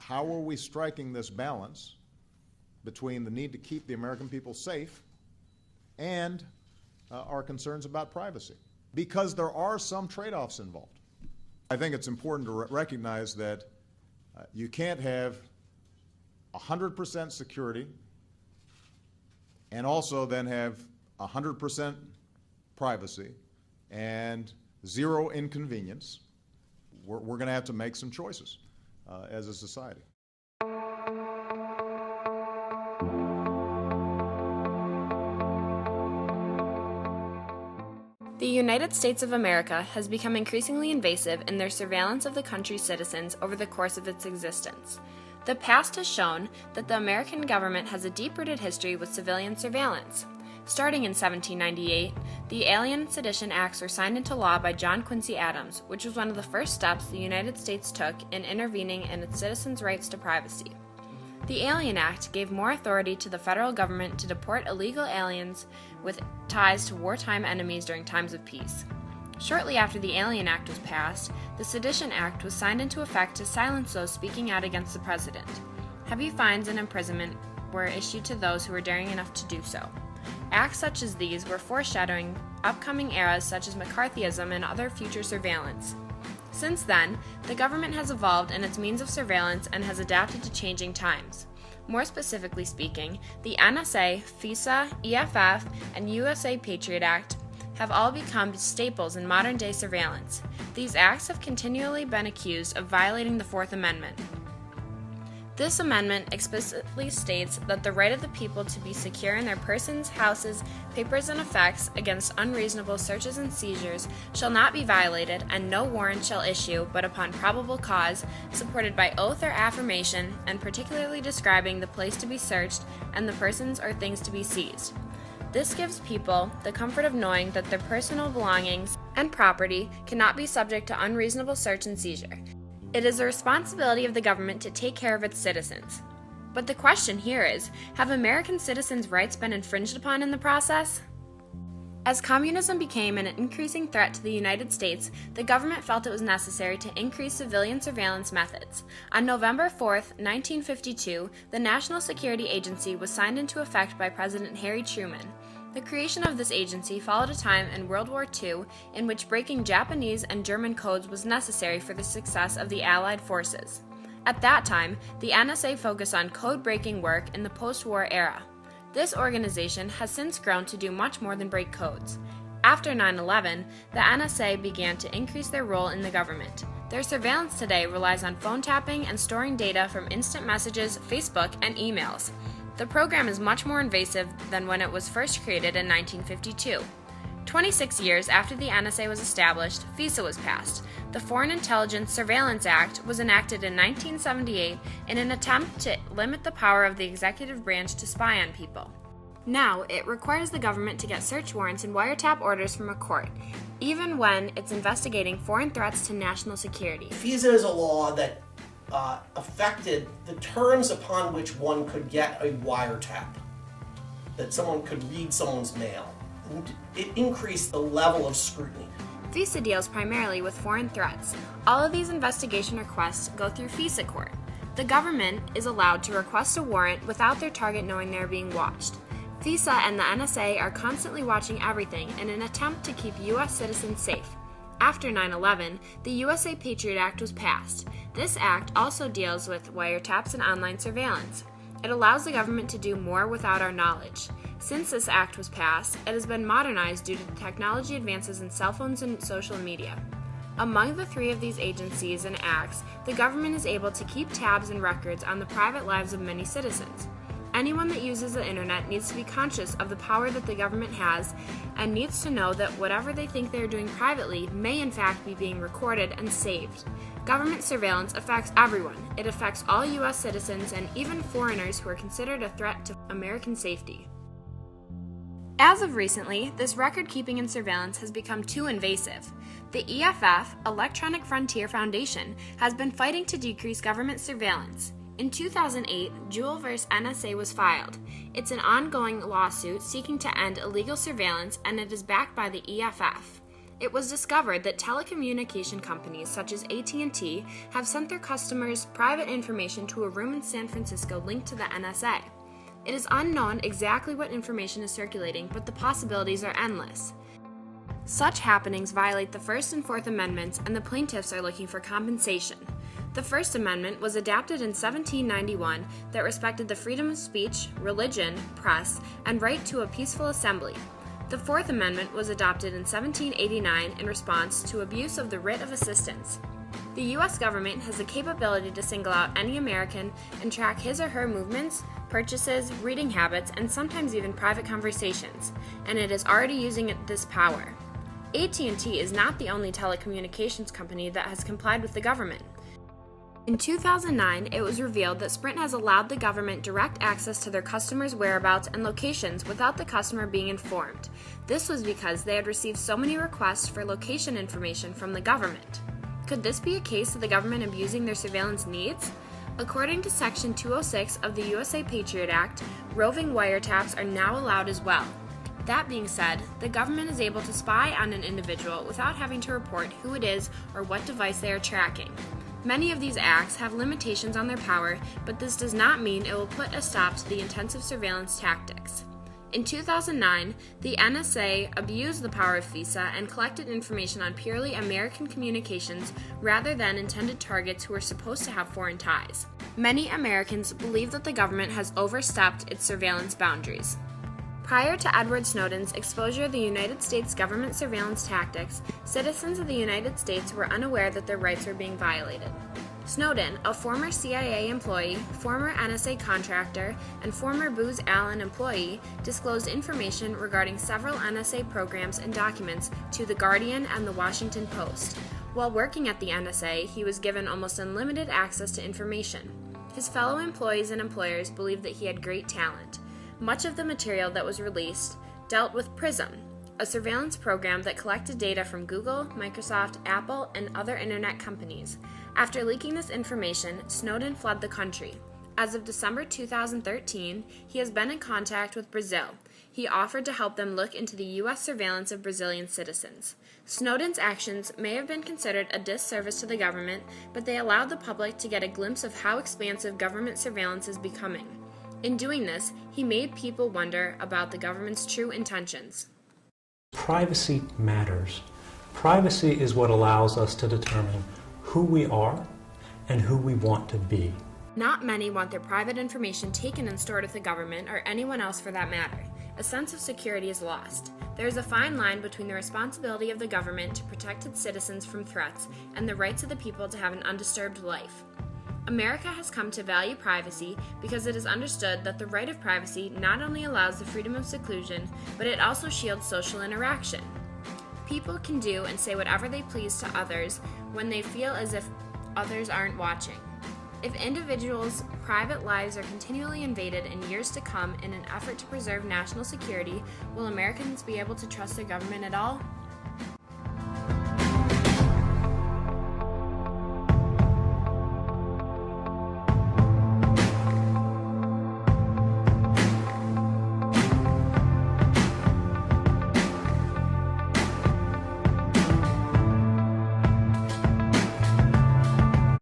How are we striking this balance between the need to keep the American people safe and our concerns about privacy? Because there are some trade-offs involved. I think it's important to recognize that you can't have 100% security and also then have 100% privacy and zero inconvenience. We're going to have to make some choices as a society. The United States of America has become increasingly invasive in their surveillance of the country's citizens over the course of its existence. The past has shown that the American government has a deep-rooted history with civilian surveillance. Starting in 1798, the Alien and Sedition Acts were signed into law by John Quincy Adams, which was one of the first steps the United States took in intervening in its citizens' rights to privacy. The Alien Act gave more authority to the federal government to deport illegal aliens with ties to wartime enemies during times of peace. Shortly after the Alien Act was passed, the Sedition Act was signed into effect to silence those speaking out against the president. Heavy fines and imprisonment were issued to those who were daring enough to do so. Acts such as these were foreshadowing upcoming eras such as McCarthyism and other future surveillance. Since then, the government has evolved in its means of surveillance and has adapted to changing times. More specifically speaking, the NSA, FISA, EFF, and USA Patriot Act have all become staples in modern-day surveillance. These acts have continually been accused of violating the Fourth Amendment. This amendment explicitly states that the right of the people to be secure in their persons, houses, papers, and effects against unreasonable searches and seizures shall not be violated, and no warrant shall issue but upon probable cause, supported by oath or affirmation, and particularly describing the place to be searched and the persons or things to be seized. This gives people the comfort of knowing that their personal belongings and property cannot be subject to unreasonable search and seizure. It is the responsibility of the government to take care of its citizens. But the question here is, have American citizens' rights been infringed upon in the process? As communism became an increasing threat to the United States, the government felt it was necessary to increase civilian surveillance methods. On November 4, 1952, the National Security Agency was signed into effect by President Harry Truman. The creation of this agency followed a time in World War II in which breaking Japanese and German codes was necessary for the success of the Allied forces. At that time, the NSA focused on code-breaking work in the post-war era. This organization has since grown to do much more than break codes. After 9/11, the NSA began to increase their role in the government. Their surveillance today relies on phone tapping and storing data from instant messages, Facebook, and emails. The program is much more invasive than when it was first created in 1952. 26 years after the NSA was established, FISA was passed. The Foreign Intelligence Surveillance Act was enacted in 1978 in an attempt to limit the power of the executive branch to spy on people. Now, it requires the government to get search warrants and wiretap orders from a court, even when it's investigating foreign threats to national security. FISA is a law that affected the terms upon which one could get a wiretap, that someone could read someone's mail. And it increased the level of scrutiny. FISA deals primarily with foreign threats. All of these investigation requests go through FISA court. The government is allowed to request a warrant without their target knowing they are being watched. FISA and the NSA are constantly watching everything in an attempt to keep U.S. citizens safe. After 9/11, the USA Patriot Act was passed. This act also deals with wiretaps and online surveillance. It allows the government to do more without our knowledge. Since this act was passed, it has been modernized due to technology advances in cell phones and social media. Among the three of these agencies and acts, the government is able to keep tabs and records on the private lives of many citizens. Anyone that uses the internet needs to be conscious of the power that the government has and needs to know that whatever they think they are doing privately may in fact be being recorded and saved. Government surveillance affects everyone. It affects all U.S. citizens and even foreigners who are considered a threat to American safety. As of recently, this record-keeping and surveillance has become too invasive. The EFF, Electronic Frontier Foundation, has been fighting to decrease government surveillance. In 2008, Juul vs. NSA was filed. It's an ongoing lawsuit seeking to end illegal surveillance, and it is backed by the EFF. It was discovered that telecommunication companies such as AT&T have sent their customers private information to a room in San Francisco linked to the NSA. It is unknown exactly what information is circulating, but the possibilities are endless. Such happenings violate the First and Fourth Amendments, and the plaintiffs are looking for compensation. The First Amendment was adopted in 1791 that respected the freedom of speech, religion, press, and right to a peaceful assembly. The Fourth Amendment was adopted in 1789 in response to abuse of the writ of assistance. The U.S. government has the capability to single out any American and track his or her movements, purchases, reading habits, and sometimes even private conversations, and it is already using this power. AT&T is not the only telecommunications company that has complied with the government. In 2009, it was revealed that Sprint has allowed the government direct access to their customers' whereabouts and locations without the customer being informed. This was because they had received so many requests for location information from the government. Could this be a case of the government abusing their surveillance needs? According to Section 206 of the USA Patriot Act, roving wiretaps are now allowed as well. That being said, the government is able to spy on an individual without having to report who it is or what device they are tracking. Many of these acts have limitations on their power, but this does not mean it will put a stop to the intensive surveillance tactics. In 2009, the NSA abused the power of FISA and collected information on purely American communications rather than intended targets who were supposed to have foreign ties. Many Americans believe that the government has overstepped its surveillance boundaries. Prior to Edward Snowden's exposure of the United States government surveillance tactics, citizens of the United States were unaware that their rights were being violated. Snowden, a former CIA employee, former NSA contractor, and former Booz Allen employee, disclosed information regarding several NSA programs and documents to The Guardian and The Washington Post. While working at the NSA, he was given almost unlimited access to information. His fellow employees and employers believed that he had great talent. Much of the material that was released dealt with PRISM, a surveillance program that collected data from Google, Microsoft, Apple, and other internet companies. After leaking this information, Snowden fled the country. As of December 2013, he has been in contact with Brazil. He offered to help them look into the U.S. surveillance of Brazilian citizens. Snowden's actions may have been considered a disservice to the government, but they allowed the public to get a glimpse of how expansive government surveillance is becoming. In doing this, he made people wonder about the government's true intentions. Privacy matters. Privacy is what allows us to determine who we are and who we want to be. Not many want their private information taken and stored with the government or anyone else for that matter. A sense of security is lost. There is a fine line between the responsibility of the government to protect its citizens from threats and the rights of the people to have an undisturbed life. America has come to value privacy because it is understood that the right of privacy not only allows the freedom of seclusion, but it also shields social interaction. People can do and say whatever they please to others when they feel as if others aren't watching. If individuals' private lives are continually invaded in years to come in an effort to preserve national security, will Americans be able to trust their government at all?